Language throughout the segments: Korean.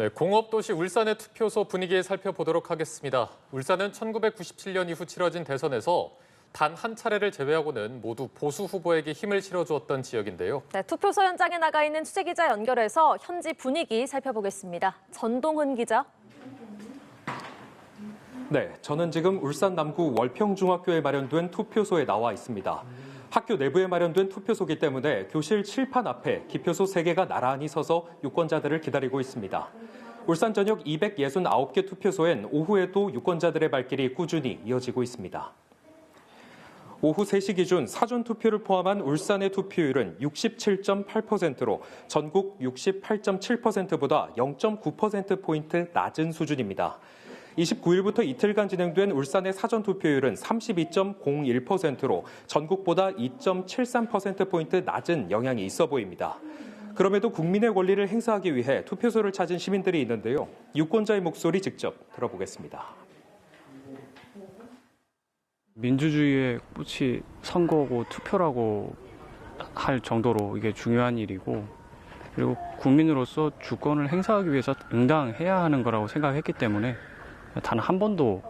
네, 공업도시 울산의 투표소 분위기 살펴보도록 하겠습니다. 울산은 1997년 이후 치러진 대선에서 단 한 차례를 제외하고는 모두 보수 후보에게 힘을 실어주었던 지역인데요. 네, 투표소 현장에 나가 있는 취재기자 연결해서 현지 분위기 살펴보겠습니다. 전동훈 기자. 네, 저는 지금 울산 남구 월평중학교에 마련된 투표소에 나와 있습니다. 학교 내부에 마련된 투표소이기 때문에 교실 칠판 앞에 기표소 3개가 나란히 서서 유권자들을 기다리고 있습니다. 울산 전역 269개 투표소엔 오후에도 유권자들의 발길이 꾸준히 이어지고 있습니다. 오후 3시 기준 사전투표를 포함한 울산의 투표율은 67.8%로 전국 68.7%보다 0.9%포인트 낮은 수준입니다. 29일부터 이틀간 진행된 울산의 사전투표율은 32.01%로 전국보다 2.73%포인트 낮은 영향이 있어 보입니다. 그럼에도 국민의 권리를 행사하기 위해 투표소를 찾은 시민들이 있는데요. 유권자의 목소리 직접 들어보겠습니다. 민주주의의 꽃이 선거고 투표라고 할 정도로 이게 중요한 일이고, 그리고 국민으로서 주권을 행사하기 위해서 응당해야 하는 거라고 생각했기 때문에 단 한 번도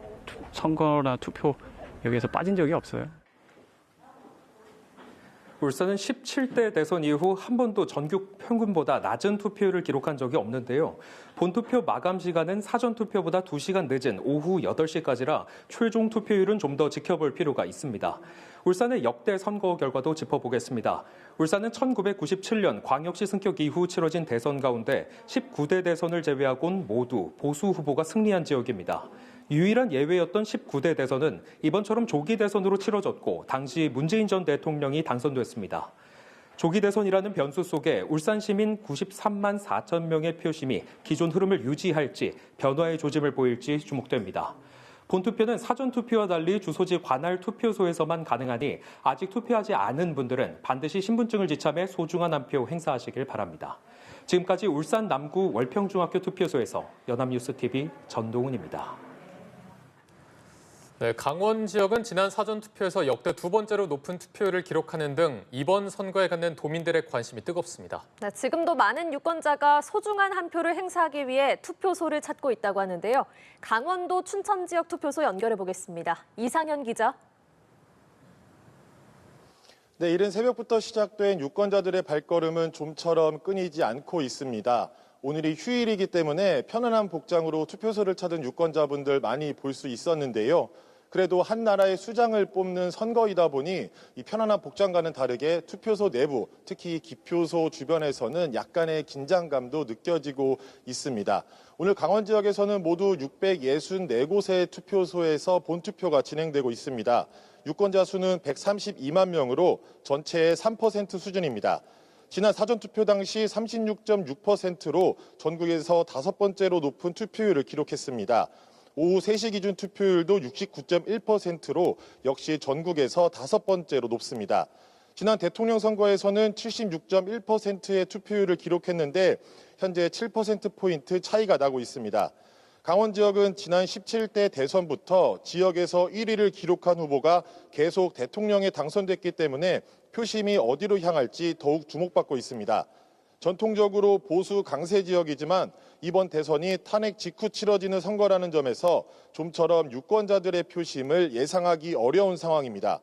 선거나 투표 여기에서 빠진 적이 없어요. 울산은 17대 대선 이후 한 번도 전국 평균보다 낮은 투표율을 기록한 적이 없는데요. 본투표 마감 시간은 사전투표보다 2시간 늦은 오후 8시까지라 최종 투표율은 좀 더 지켜볼 필요가 있습니다. 울산의 역대 선거 결과도 짚어보겠습니다. 울산은 1997년 광역시 승격 이후 치러진 대선 가운데 19대 대선을 제외하곤 모두 보수 후보가 승리한 지역입니다. 유일한 예외였던 19대 대선은 이번처럼 조기 대선으로 치러졌고 당시 문재인 전 대통령이 당선됐습니다. 조기 대선이라는 변수 속에 울산 시민 93만 4천 명의 표심이 기존 흐름을 유지할지 변화의 조짐을 보일지 주목됩니다. 본투표는 사전투표와 달리 주소지 관할 투표소에서만 가능하니 아직 투표하지 않은 분들은 반드시 신분증을 지참해 소중한 한 표 행사하시길 바랍니다. 지금까지 울산 남구 월평중학교 투표소에서 연합뉴스TV 전동훈입니다. 네, 강원 지역은 지난 사전투표에서 역대 2번째로 높은 투표율을 기록하는 등 이번 선거에 갖는 도민들의 관심이 뜨겁습니다. 네, 지금도 많은 유권자가 소중한 한 표를 행사하기 위해 투표소를 찾고 있다고 하는데요. 강원도 춘천 지역 투표소 연결해 보겠습니다. 이상현 기자. 네, 이른 새벽부터 시작된 유권자들의 발걸음은 좀처럼 끊이지 않고 있습니다. 오늘이 휴일이기 때문에 편안한 복장으로 투표소를 찾은 유권자분들 많이 볼 수 있었는데요. 그래도 한 나라의 수장을 뽑는 선거이다 보니 이 편안한 복장과는 다르게 투표소 내부, 특히 기표소 주변에서는 약간의 긴장감도 느껴지고 있습니다. 오늘 강원 지역에서는 모두 664곳의 투표소에서 본투표가 진행되고 있습니다. 유권자 수는 132만 명으로 전체의 3% 수준입니다. 지난 사전투표 당시 36.6%로 전국에서 5번째로 높은 투표율을 기록했습니다. 오후 3시 기준 투표율도 69.1%로 역시 전국에서 5번째로 높습니다. 지난 대통령 선거에서는 76.1%의 투표율을 기록했는데 현재 7%포인트 차이가 나고 있습니다. 강원 지역은 지난 17대 대선부터 지역에서 1위를 기록한 후보가 계속 대통령에 당선됐기 때문에 표심이 어디로 향할지 더욱 주목받고 있습니다. 전통적으로 보수 강세 지역이지만 이번 대선이 탄핵 직후 치러지는 선거라는 점에서 좀처럼 유권자들의 표심을 예상하기 어려운 상황입니다.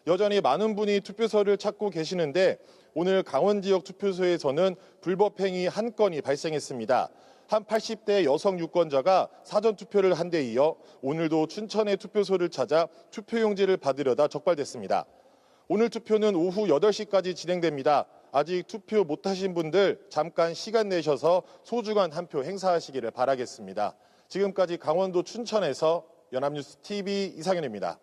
여전히 많은 분이 투표소를 찾고 계시는데 오늘 강원 지역 투표소에서는 불법 행위 한 건이 발생했습니다. 한 80대 여성 유권자가 사전투표를 한 데 이어 오늘도 춘천의 투표소를 찾아 투표용지를 받으려다 적발됐습니다. 오늘 투표는 오후 8시까지 진행됩니다. 아직 투표 못하신 분들 잠깐 시간 내셔서 소중한 한 표 행사하시기를 바라겠습니다. 지금까지 강원도 춘천에서 연합뉴스TV 이상현입니다.